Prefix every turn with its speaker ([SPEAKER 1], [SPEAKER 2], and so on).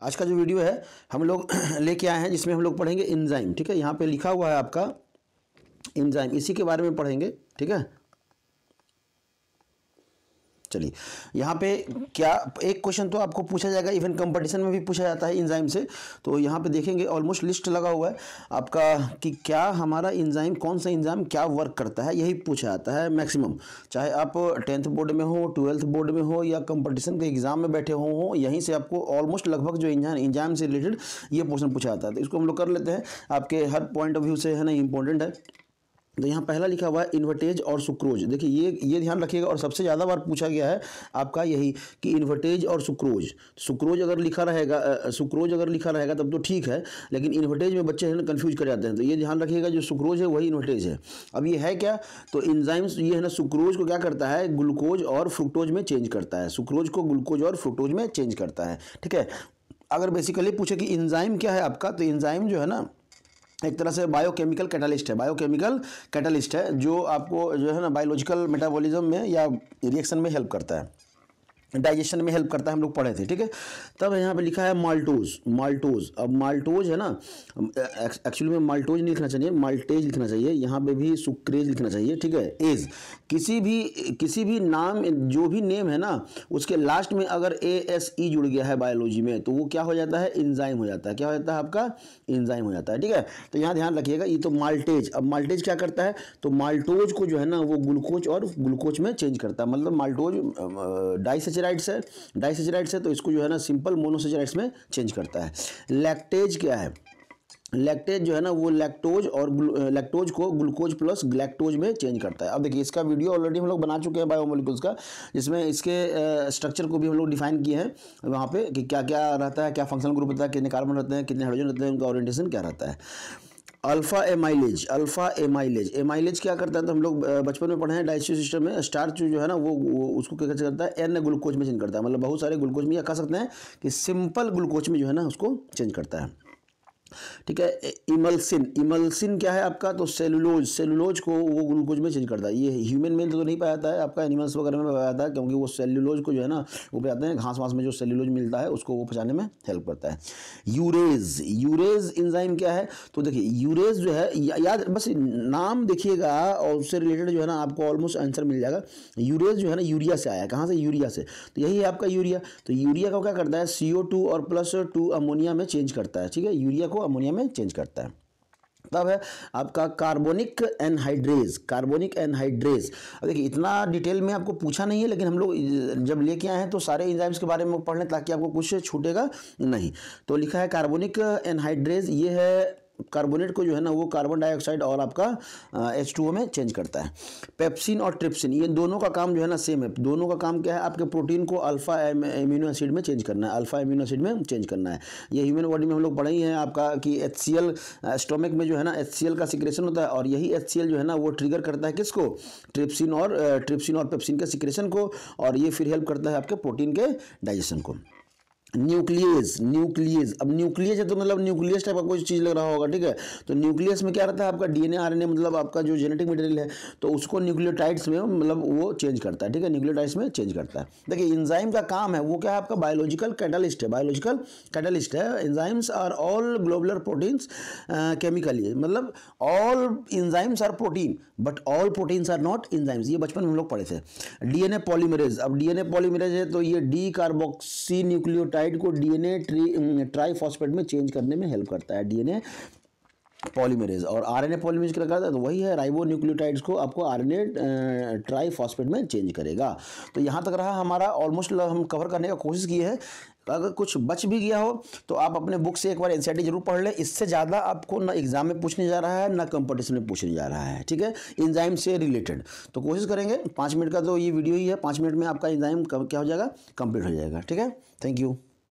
[SPEAKER 1] आज का जो वीडियो है हम लोग लेके आए हैं जिसमें हम लोग पढ़ेंगे एंजाइम। ठीक है, यहाँ पे लिखा हुआ है आपका एंजाइम, इसी के बारे में पढ़ेंगे। ठीक है, चलिए यहाँ पे क्या एक क्वेश्चन तो आपको पूछा जाएगा, इवन कंपटीशन में भी पूछा जाता है एंजाइम से। तो यहाँ पे देखेंगे ऑलमोस्ट लिस्ट लगा हुआ है आपका कि क्या हमारा एंजाइम, कौन सा एंजाइम क्या वर्क करता है, यही पूछा जाता है मैक्सिमम। चाहे आप 10th बोर्ड में हो, 12th बोर्ड में हो या कंपटीशन के एग्जाम में बैठे हो, यहीं से आपको ऑलमोस्ट लगभग जो एंजाइम से रिलेटेड ये क्वेश्चन पूछा जाता है। तो इसको हम लोग कर लेते हैं, आपके हर पॉइंट ऑफ व्यू से है ना इंपॉर्टेंट है। तो यहाँ पहला लिखा हुआ है इन्वर्टेज और सुक्रोज। देखिए ये ध्यान रखिएगा, और सबसे ज़्यादा बार पूछा गया है आपका यही कि इन्वर्टेज और सुक्रोज। सुक्रोज अगर लिखा रहेगा तब तो ठीक है, लेकिन इन्वर्टेज में बच्चे है ना कन्फ्यूज कर जाते हैं। तो ये ध्यान रखिएगा, जो सुक्रोज है वही इन्वर्टेज है। अब ये है क्या, तो एंजाइम्स ये है ना सुक्रोज को क्या करता है, ग्लूकोज और फ्रुक्टोज में चेंज करता है। सुक्रोज को ग्लूकोज और फ्रुक्टोज में चेंज करता है। ठीक है, अगर बेसिकली पूछे कि एंजाइम क्या है आपका, तो एंजाइम जो है ना एक तरह से बायोकेमिकल कैटालिस्ट है। बायोकेमिकल कैटालिस्ट है जो आपको जो है ना बायोलॉजिकल मेटाबॉलिज्म में या रिएक्शन में हेल्प करता है, डाइजेशन में हेल्प करता है, हम लोग पढ़े थे। ठीक है, तब यहाँ पे लिखा है माल्टोज। अब माल्टोज है ना, एक्चुअली में माल्टोज नहीं लिखना चाहिए, माल्टेज लिखना चाहिए। यहाँ पे भी सुक्रेज लिखना चाहिए। ठीक है, एज किसी भी नाम, जो भी नेम है ना उसके लास्ट में अगर ASE जुड़ गया है बायोलॉजी में, तो वो क्या हो जाता है, एंजाइम हो जाता है। क्या हो जाता है आपका, एंजाइम हो जाता है। ठीक है, तो यहाँ ध्यान रखिएगा, ये तो माल्टेज। अब माल्टेज क्या करता है, तो माल्टोज को जो है ना वो ग्लूकोज और ग्लूकोज में चेंज करता है। मतलब माल्टोज डाइसेचराइड्स है, तो इसको जो है ना सिंपल मोनोसेचराइड्स में चेंज करता है। लैक्टेज क्या है, लैक्टेज जो है ना वो लैक्टोज को ग्लूकोज प्लस ग्लैक्टोज में चेंज करता है। अब देखिए इसका वीडियो ऑलरेडी हम लोग बना चुके हैं बायोमोलिक्यूल्स का, जिसमें इसके स्ट्रक्चर को भी हम लोग डिफाइन किए हैं वहाँ पे कि क्या क्या रहता है, क्या फंक्शनल ग्रुप रहता है, कितने कार्बन रहते हैं, कितने हाइड्रोजन रहते हैं, उनका ओरिएंटेशन क्या रहता है। अल्फा एमाइलेज क्या करता है, तो हम लोग बचपन में पढ़े हैं डाइजेस्टिव सिस्टम में। स्टार्च जो है ना वो उसको क्या करता है, N ग्लूकोज में चेंज करता है। मतलब बहुत सारे ग्लूकोज में, या कह सकते हैं कि सिंपल ग्लूकोज में जो है ना उसको चेंज करता है। ठीक है, इमल्सिन क्या है आपका, तो सेलुलोज को वो ग्लूकोज में चेंज करता है। ये ह्यूमन में तो नहीं पाया जाता है, आपका एनिमल्स वगैरह में पाया जाता है, क्योंकि वो सेलुलोज को जो है ना वो पाते हैं घास वास में, जो सेलुलोज मिलता है उसको वो पचाने में हेल्प करता है। यूरेज एंजाइम क्या है, तो देखिए यूरेज जो है, याद बस नाम देखिएगा और उससे रिलेटेड जो है ना आपको ऑलमोस्ट आंसर मिल जाएगा। यूरेज जो है ना यूरिया से आया है। कहाँ से, यूरिया से। तो यही है आपका यूरिया। तो यूरिया का क्या करता है, CO2 और +2 अमोनिया में चेंज करता है। ठीक है, यूरिया को अमोनिया में चेंज करता है। तब है आपका कार्बोनिक एनहाइड्रेज। अब देखिए इतना डिटेल में आपको पूछा नहीं है, लेकिन हम लोग जब लेके आए हैं तो सारे एंजाइम्स के बारे में पढ़ लें ताकि आपको कुछ छूटेगा नहीं। तो लिखा है कार्बोनिक एनहाइड्रेज, ये है कार्बोनेट को जो है ना वो कार्बन डाइऑक्साइड और आपका H2O में चेंज करता है। पेप्सिन और ट्रिप्सिन, ये दोनों का काम जो है ना सेम है। दोनों का काम क्या है, आपके प्रोटीन को अल्फा एमिनो एसिड में चेंज करना है। ये ह्यूमन बॉडी में हम लोग पढ़े ही हैं आपका कि HCl स्टोमक में जो है ना HCl का सिक्रेशन होता है, और यही HCl जो है ना वो ट्रिगर करता है किसको, ट्रिप्सिन और पेप्सिन के सिक्रेशन को, और ये फिर हेल्प करता है आपके प्रोटीन के डाइजेशन को। न्यूक्लियस। अब न्यूक्लियस है तो मतलब न्यूक्लियस टाइप का कोई चीज़ लग रहा होगा। ठीक है, तो न्यूक्लियस में क्या रहता है आपका DNA RNA, मतलब आपका जो जेनेटिक मटेरियल है, तो उसको न्यूक्लियोटाइड्स में मतलब वो चेंज करता है। ठीक है, न्यूक्लियोटाइड्स में चेंज करता है। देखिए एंजाइम का काम है वो क्या है आपका, बायोलॉजिकल कैटालिस्ट है। Enzymes are all globular proteins chemically, मतलब all enzymes are protein but all proteins are not enzymes. ये बचपन में हम लोग पढ़े थे। DNA polymerase. अब DNA पॉलीमरेज है तो ये डी कार्बोक्सी न्यूक्लियोटाइड को DNA ट्राइफॉस्फेट में चेंज करने में हेल्प करता है, DNA पॉलीमरेज। और RNA पॉलीमरेज क्या करता है, तो वही है राइबो न्यूक्लियोटाइड्स को आपको RNA ट्राइफॉस्फेट में चेंज करेगा। तो यहाँ तक रहा हमारा, ऑलमोस्ट हम कवर करने का कोशिश की है। अगर कुछ बच भी गया हो तो आप अपने बुक से एक बार NCERT जरूर पढ़ लें। इससे ज़्यादा आपको ना एग्जाम में पूछने जा रहा है ना कंपटीशन में पूछने जा रहा है। ठीक है, एंजाइम से रिलेटेड तो कोशिश करेंगे। 5 मिनट का तो ये वीडियो ही है, 5 मिनट में आपका एंजाइम क्या हो जाएगा, कंप्लीट हो जाएगा। ठीक है, थैंक यू।